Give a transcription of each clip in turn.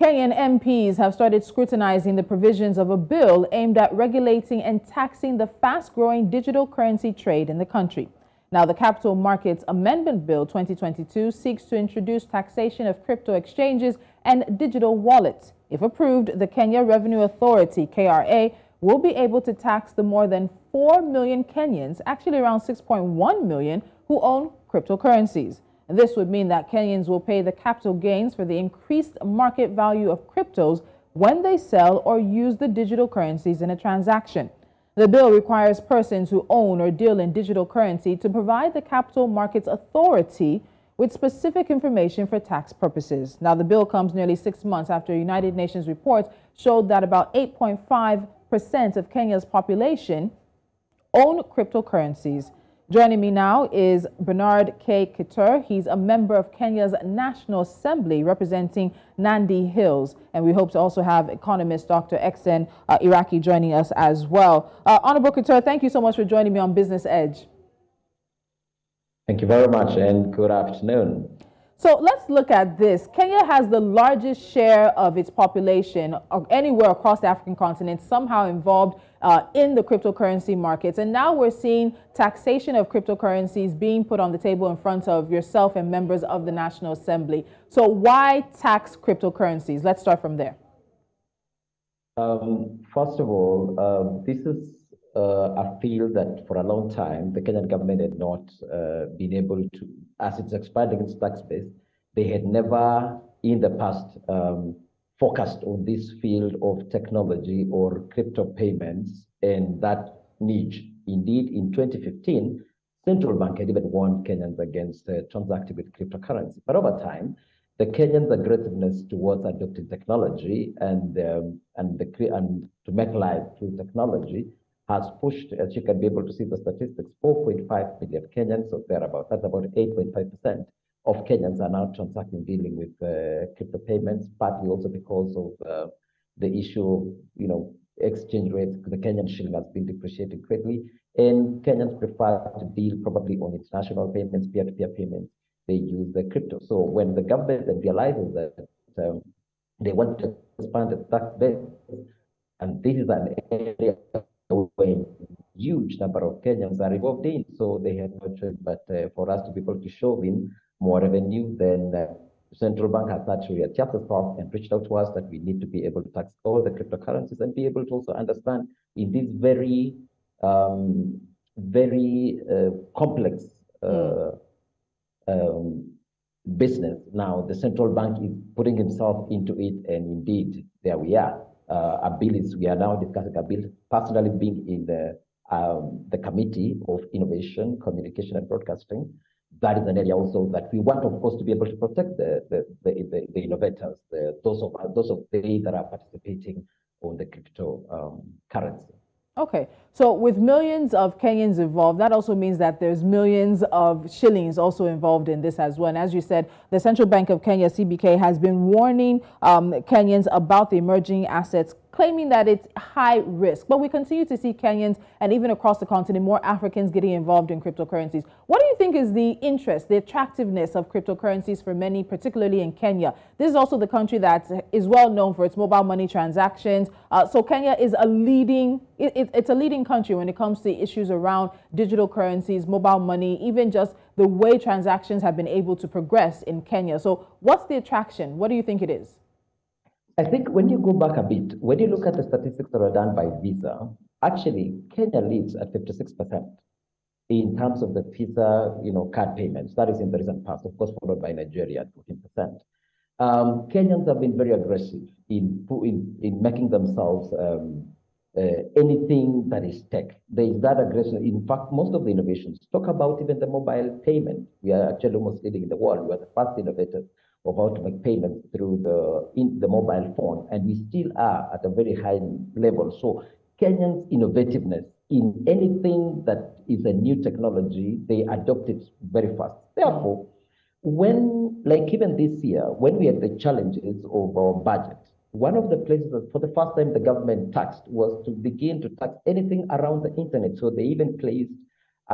Kenyan MPs have started scrutinizing the provisions of a bill aimed at regulating and taxing the fast-growing digital currency trade in the country. Now, the Capital Markets Amendment Bill 2022 seeks to introduce taxation of crypto exchanges and digital wallets. If approved, the Kenya Revenue Authority, KRA, will be able to tax the more than 4 million Kenyans, actually around 6.1 million, who own cryptocurrencies. This would mean that Kenyans will pay the capital gains for the increased market value of cryptos when they sell or use the digital currencies in a transaction. The bill requires persons who own or deal in digital currency to provide the Capital Markets Authority with specific information for tax purposes. Now, the bill comes nearly 6 months after United Nations reports showed that about 8.5% of Kenya's population own cryptocurrencies. Joining me now is Bernard K. Kitur. He's a member of Kenya's National Assembly representing Nandi Hills. And we hope to also have economist Dr. Exen Iraki joining us as well. Honorable Kitur, thank you so much for joining me on Business Edge. Thank you very much and good afternoon. So let's look at this. Kenya has the largest share of its population anywhere across the African continent somehow involved in the cryptocurrency markets. And now we're seeing taxation of cryptocurrencies being put on the table in front of yourself and members of the National Assembly. So why tax cryptocurrencies? Let's start from there. First of all, this is a field that for a long time the Kenyan government had not been able to, as it's expanding its tax base, they had never in the past focused on this field of technology or crypto payments and that niche. Indeed, in 2015, Central Bank had even warned Kenyans against transacting with cryptocurrency. But over time, the Kenyans' aggressiveness towards adopting technology and to make life through technology has pushed, as you can be able to see the statistics, 4.5 million Kenyans, so that's about 8.5% of Kenyans are now transacting, dealing with crypto payments, partly also because of the issue of, exchange rates. The Kenyan shilling has been depreciating greatly, and Kenyans prefer to deal probably on international payments, peer-to-peer payments. They use the crypto. So when the government then realizes that they want to expand the tax base, and this is an area where huge number of Kenyans are involved in, so they had no choice but for us to be able to show in more revenue. Then the central bank has actually adjusted itself and reached out to us that we need to be able to tax all the cryptocurrencies and be able to also understand in this very, very complex business. Now the central bank is putting himself into it, and indeed there we are. We are now discussing a bill, personally being in the Committee of Innovation, Communication and Broadcasting. That is an area also that we want, of course, to be able to protect the innovators, those of they that are participating on the crypto currency. Okay, so with millions of Kenyans involved, that also means that there's millions of shillings also involved in this as well. And as you said, the Central Bank of Kenya, CBK, has been warning Kenyans about the emerging assets, claiming that it's high risk. But we continue to see Kenyans and even across the continent, more Africans getting involved in cryptocurrencies. What do you think is the interest, the attractiveness of cryptocurrencies for many, particularly in Kenya? This is also the country that is well known for its mobile money transactions. So Kenya is a leading, it's a leading country when it comes to issues around digital currencies, mobile money, even just the way transactions have been able to progress in Kenya. So what's the attraction? What do you think it is? I think when you go back a bit, when you look at the statistics that are done by Visa, actually Kenya leads at 56% in terms of the Visa, card payments. That is in the recent past, of course, followed by Nigeria at 14%. Kenyans have been very aggressive in making themselves anything that is tech. There is that aggression. In fact, most of the innovations talk about even the mobile payment. We are actually almost leading in the world. We are the first innovators of how to make payments through the mobile phone, and we still are at a very high level. So Kenyans' innovativeness in anything that is a new technology, they adopt it very fast. Therefore, when, like even this year, when we had the challenges of our budget, one of the places that for the first time the government taxed was to begin to tax anything around the internet. So they even placed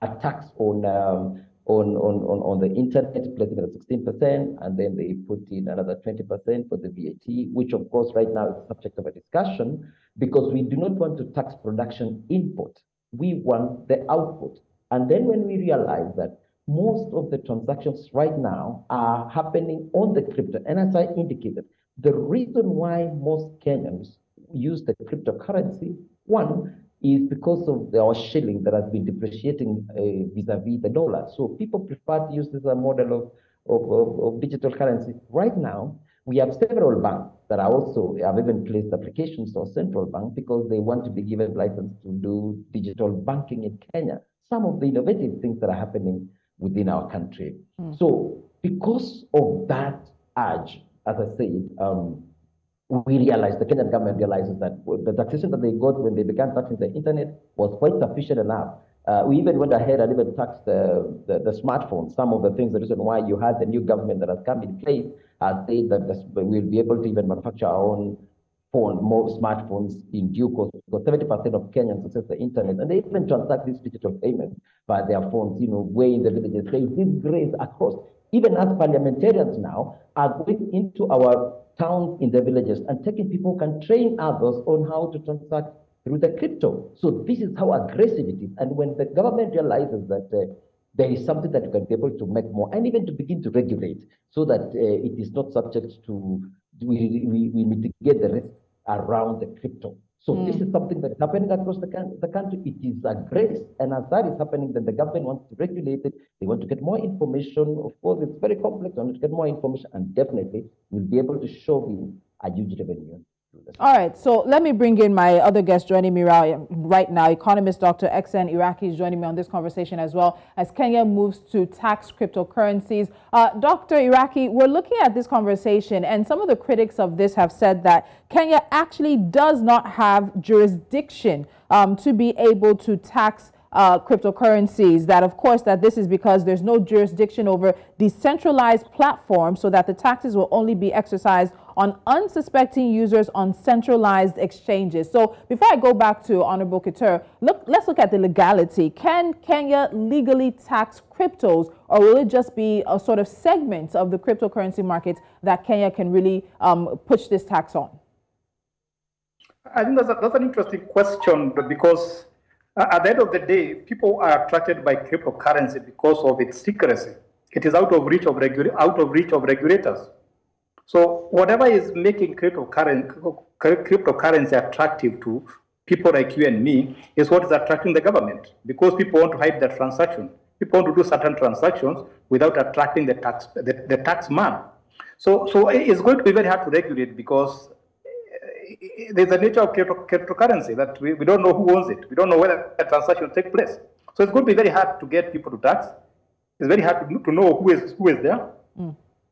a tax on on the internet, placing it at 16%, and then they put in another 20% for the VAT, which of course right now is subject of a discussion because we do not want to tax production input. We want the output. And then when we realize that most of the transactions right now are happening on the crypto, and as I indicated, the reason why most Kenyans use the cryptocurrency, one, is because of our shilling that has been depreciating vis-a-vis the dollar. So people prefer to use this as a model of digital currency. Right now, we have several banks that are also have even placed applications to our central bank because they want to be given license to do digital banking in Kenya. Some of the innovative things that are happening within our country. So because of that urge, as I said, we realized, the Kenyan government realizes that the taxation that they got when they began taxing the internet was quite sufficient enough. We even went ahead and even taxed the smartphones. Some of the things, the reason why you had the new government that has come in place, has said that we'll be able to even manufacture our own more smartphones in due course, because 70% of Kenyans access the internet, and they even transact these digital payments by their phones, way in the villages. There is this grace across. Even as parliamentarians now are going into our towns in the villages and taking people who can train others on how to transact through the crypto. So this is how aggressive it is. And when the government realizes that there is something that you can be able to make more, and even to begin to regulate so that it is not subject to, we mitigate the risk around the crypto. So this is something that is happening across the country. It is a grace, and as that is happening, then the government wants to regulate it. They want to get more information. Of course, it's very complex. They want to get more information, and definitely we'll be able to show them a huge revenue. All right, so let me bring in my other guest joining me right now. Economist Dr. XN Iraqi is joining me on this conversation as well as Kenya moves to tax cryptocurrencies. Dr. Iraqi, we're looking at this conversation, and some of the critics of this have said that Kenya actually does not have jurisdiction to be able to tax cryptocurrencies. That, of course, that this is because there's no jurisdiction over decentralized platforms, so that the taxes will only be exercised on unsuspecting users on centralized exchanges. So before I go back to Honorable Couture, let's look at the legality. Can Kenya legally tax cryptos, or will it just be a sort of segment of the cryptocurrency market that Kenya can really push this tax on? I think that's an interesting question, because at the end of the day, people are attracted by cryptocurrency because of its secrecy. It is out of reach of regulators. So whatever is making cryptocurrency attractive to people like you and me is what is attracting the government, because people want to hide their transaction. People want to do certain transactions without attracting the tax man. So it's going to be very hard to regulate, because there's a nature of cryptocurrency that we don't know who owns it. We don't know whether a transaction will take place. So it's going to be very hard to get people to tax. It's very hard to know who is there.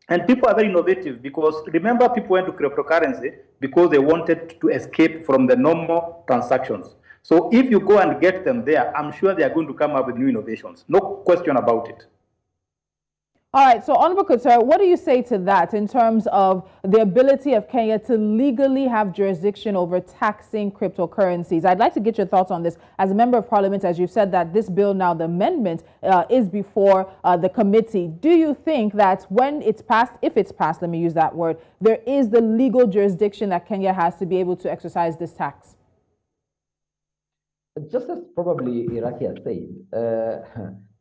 And people are very innovative, because remember, people went to cryptocurrency because they wanted to escape from the normal transactions. So if you go and get them there, I'm sure they are going to come up with new innovations. No question about it. All right, so Honorable Couture, what do you say to that in terms of the ability of Kenya to legally have jurisdiction over taxing cryptocurrencies? I'd like to get your thoughts on this. As a member of parliament, as you've said that this bill now, the amendment, is before the committee. Do you think that when it's passed, if it's passed, let me use that word, there is the legal jurisdiction that Kenya has to be able to exercise this tax? Just as probably Iraqi has said,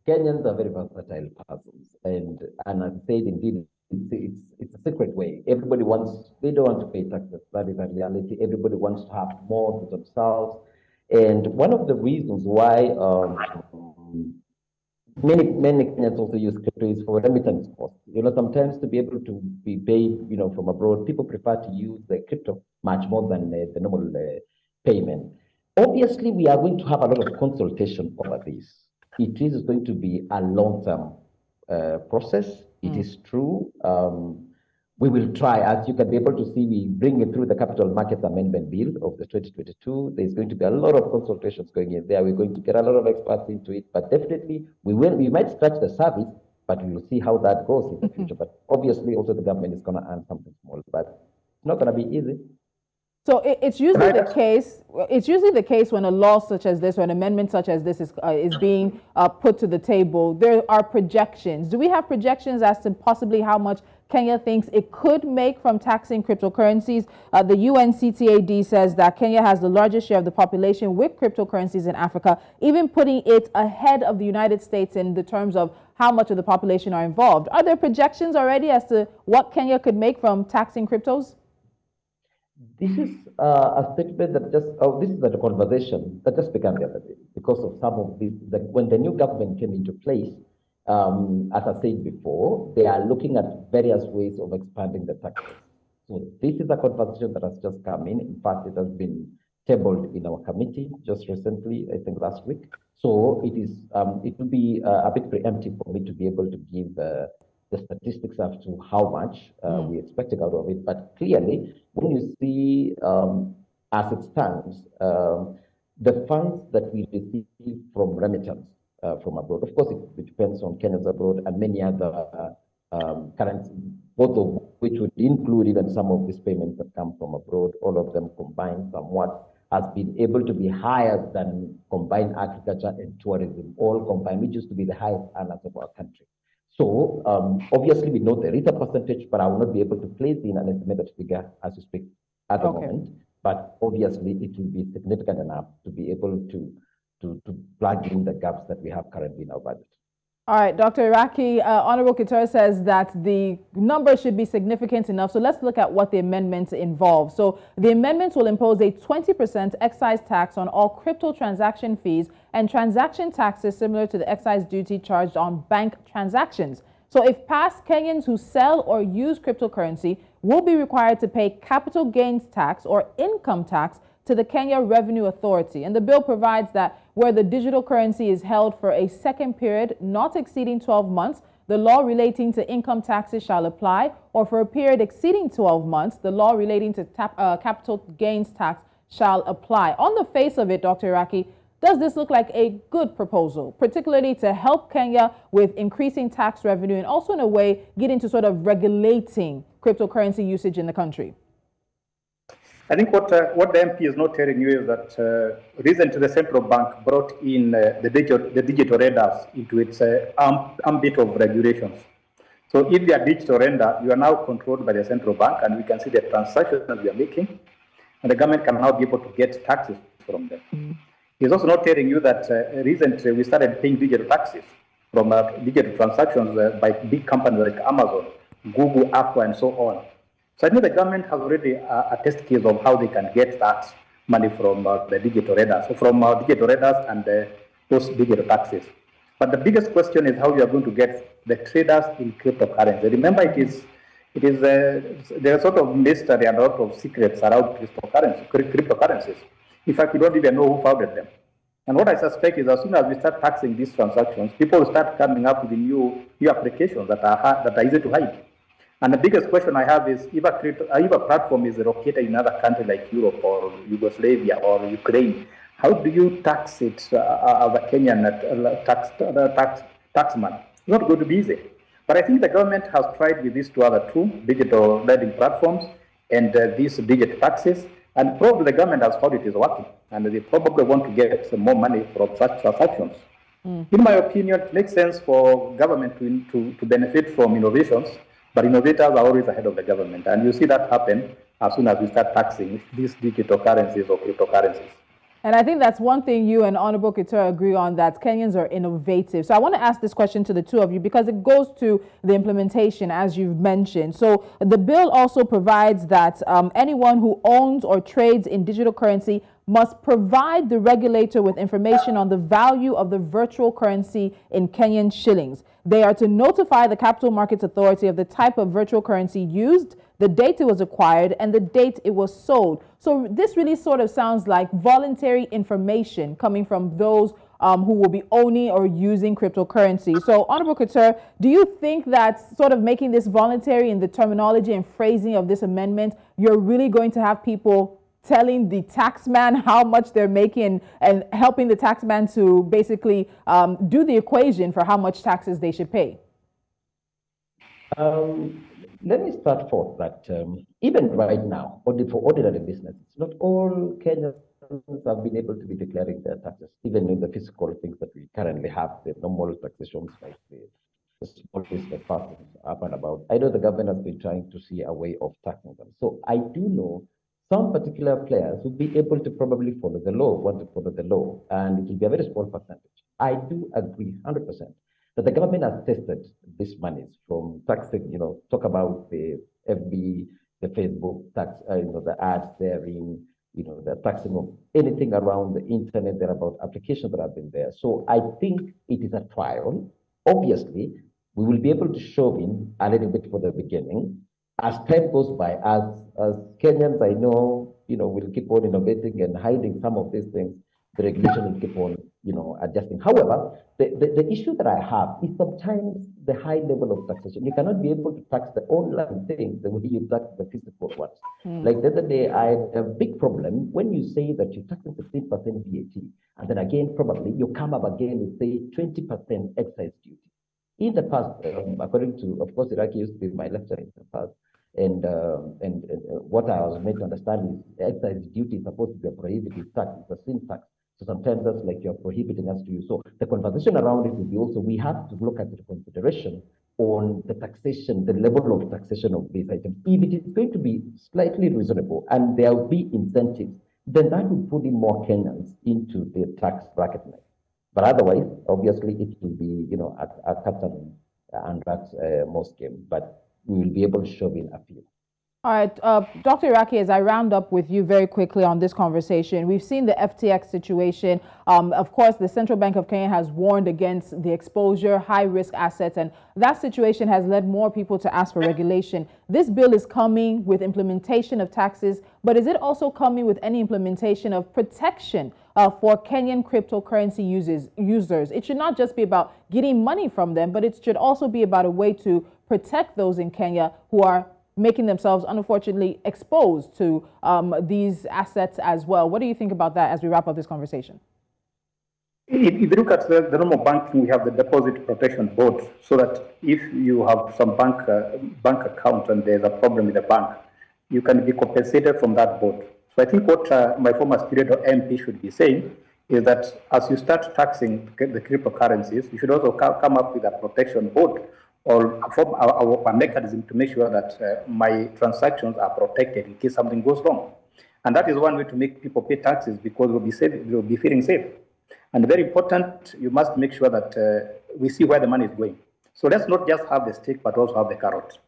Kenyans are very versatile persons, and as I said, indeed, it's a secret way. Everybody they don't want to pay taxes. That is a reality. Everybody wants to have more to themselves, and one of the reasons why many Kenyans also use crypto is for remittance costs. Sometimes to be able to be paid, from abroad, people prefer to use the crypto much more than the normal payment. Obviously, we are going to have a lot of consultation over this. It is going to be a long-term process. It is true. We will try, as you can be able to see, we bring it through the Capital Markets Amendment Bill of the 2022. There's going to be a lot of consultations going in there. We're going to get a lot of experts into it, but definitely we might scratch the surface, but we will see how that goes in the future. But obviously, also the government is going to earn something small, but it's not going to be easy. So it's usually the case. It's usually the case when a law such as this or an amendment such as this is being put to the table. There are projections. Do we have projections as to possibly how much Kenya thinks it could make from taxing cryptocurrencies? The UNCTAD says that Kenya has the largest share of the population with cryptocurrencies in Africa, even putting it ahead of the United States in the terms of how much of the population are involved. Are there projections already as to what Kenya could make from taxing cryptos? This is a statement that this is a conversation that just began the other day because of some of these. When the new government came into place, as I said before, they are looking at various ways of expanding the taxes. So this is a conversation that has just come in. In fact, it has been tabled in our committee just recently, I think last week. So it is. It will be a bit preemptive for me to be able to give the statistics as to how much we're expecting out of it. But clearly, when you see as it stands, the funds that we receive from remittance from abroad, of course, it depends on Kenyans abroad and many other currencies, both of which would include even some of these payments that come from abroad, all of them combined somewhat, has been able to be higher than combined agriculture and tourism, all combined, which used to be the highest earners of our country. So obviously we know there is a percentage, but I will not be able to place in an estimated figure as we speak at the moment. But obviously it will be significant enough to be able to plug in the gaps that we have currently in our budget. All right, Dr. Iraki, Honorable Couture says that the number should be significant enough. So let's look at what the amendments involve. So the amendments will impose a 20% excise tax on all crypto transaction fees and transaction taxes similar to the excise duty charged on bank transactions. So if passed, Kenyans who sell or use cryptocurrency will be required to pay capital gains tax or income tax to the Kenya Revenue Authority. And the bill provides that where the digital currency is held for a second period not exceeding 12 months, the law relating to income taxes shall apply, or for a period exceeding 12 months, the law relating to capital gains tax shall apply. On the face of it, Dr. Iraki, does this look like a good proposal, particularly to help Kenya with increasing tax revenue and also in a way get into sort of regulating cryptocurrency usage in the country? I think what the MP is not telling you is that recently the central bank brought in the digital readers into its ambit of regulations. So if you are digital render, you are now controlled by the central bank, and we can see the transactions we are making, and the government can now be able to get taxes from them. He's also not telling you that recently we started paying digital taxes from digital transactions by big companies like Amazon, Google, Apple, and so on. So I think the government has already a test case of how they can get that money from the digital readers, so from digital readers and those digital taxes. But the biggest question is how we are going to get the traders in cryptocurrency. Remember, there's a sort of mystery and a lot of secrets around cryptocurrencies. In fact, we don't even know who founded them. And what I suspect is as soon as we start taxing these transactions, people will start coming up with new applications that are easy to hide. And the biggest question I have is if a platform is located in another country like Europe or Yugoslavia or Ukraine, how do you tax it as a Kenyan taxman? It's not going to be easy. But I think the government has tried with these two digital lending platforms and these digital taxes, and probably the government has found it is working, and they probably want to get some more money from such transactions. In my opinion, it makes sense for government to benefit from innovations, but innovators are always ahead of the government. And you see that happen as soon as we start taxing these digital currencies or cryptocurrencies. And I think that's one thing you and Honorable Couture agree on, that Kenyans are innovative. So I want to ask this question to the two of you because it goes to the implementation, as you've mentioned. So the bill also provides that anyone who owns or trades in digital currency must provide the regulator with information on the value of the virtual currency in Kenyan shillings. They are to notify the Capital Markets Authority of the type of virtual currency used, the date it was acquired, and the date it was sold. So this really sort of sounds like voluntary information coming from those who will be owning or using cryptocurrency. So, Honorable Couture, do you think that sort of making this voluntary in the terminology and phrasing of this amendment, you're really going to have people telling the taxman how much they're making and helping the taxman to basically do the equation for how much taxes they should pay? let me start forth that even right now, for ordinary businesses, not all Kenyans have been able to be declaring their taxes, even in the physical things that we currently have, the normal taxations like the small business persons up and about. I know the government has been trying to see a way of taxing them. So I do know some particular players will be able to probably follow the law, want to follow the law, and it will be a very small percentage. I do agree 100% that the government has tested these monies from taxing, talk about the FB, the Facebook tax, the ads therein, the taxing of anything around the internet, there are about applications that have been there. So I think it is a trial. Obviously, we will be able to show in a little bit for the beginning. As time goes by, as Kenyans, I know, will keep on innovating and hiding some of these things, the regulation will keep on, adjusting. However, the issue that I have is sometimes the high level of taxation. You cannot be able to tax the online thing the way you tax the physical ones. Like the other day, I had a big problem when you say that you're taxing 15% VAT, and then again, probably you come up again and say 20% excise duty. In the past, according to, of course, Iraqi used to be my lecturer in the past, and what I was made to understand is excise duty is supposed to be a prohibitive tax, it's a sin tax. So sometimes that's like you're prohibiting us to use. So the conversation around it will be also, we have to look at the consideration on the taxation, the level of taxation of these items. If it is going to be slightly reasonable and there will be incentives, then that will put in more Kenyans into the tax bracket. But otherwise, obviously, it will be, a cut and rats most game. But we will be able to show in a few. All right, Dr. Iraqi, as I round up with you very quickly on this conversation, we've seen the FTX situation. Of course, the Central Bank of Kenya has warned against the exposure, high-risk assets, and that situation has led more people to ask for regulation. This bill is coming with implementation of taxes, but is it also coming with any implementation of protection for Kenyan cryptocurrency users? It should not just be about getting money from them, but it should also be about a way to protect those in Kenya who are making themselves unfortunately exposed to these assets as well. What do you think about that as we wrap up this conversation? If you look at the normal banking, we have the Deposit Protection Board, so that if you have some bank account and there's a problem with the bank, you can be compensated from that board. So I think what my former student or MP should be saying is that as you start taxing the cryptocurrencies, you should also come up with a protection board or a mechanism to make sure that my transactions are protected in case something goes wrong. And that is one way to make people pay taxes, because they'll be feeling safe. And very important, you must make sure that we see where the money is going. So let's not just have the stick, but also have the carrot.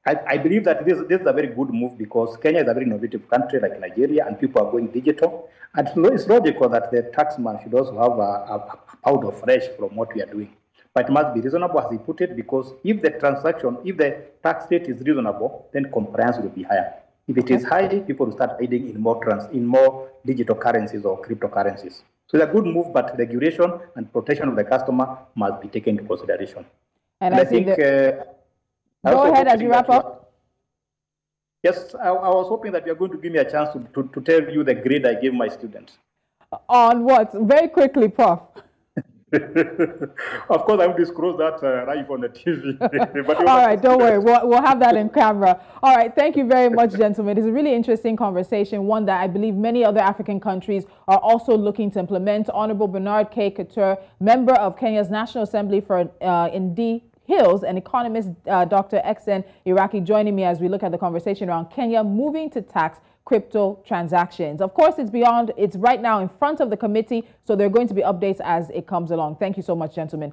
I believe that this is a very good move, because Kenya is a very innovative country like Nigeria, and people are going digital. And it's logical that the taxman should also have a pound of fresh from what we are doing. But it must be reasonable, as he put it, because if the tax rate is reasonable, then compliance will be higher. If it is high, people will start trading in more digital currencies or cryptocurrencies. So it's a good move, but regulation and protection of the customer must be taken into consideration. And I think go ahead as you wrap up. Yes, I was hoping that you're going to give me a chance to tell you the grade I gave my students. On what? Very quickly, Prof. Of course, I will disclose that live on the TV. But all right, don't worry. We'll have that in camera. All right, thank you very much, gentlemen. It's a really interesting conversation, one that I believe many other African countries are also looking to implement. Honorable Bernard K. Couture, member of Kenya's National Assembly for Indi Hills, and economist Dr. Kenyan Iraqi joining me as we look at the conversation around Kenya moving to tax crypto transactions. Of course, it's right now in front of the committee, so there are going to be updates as it comes along. Thank you so much, gentlemen.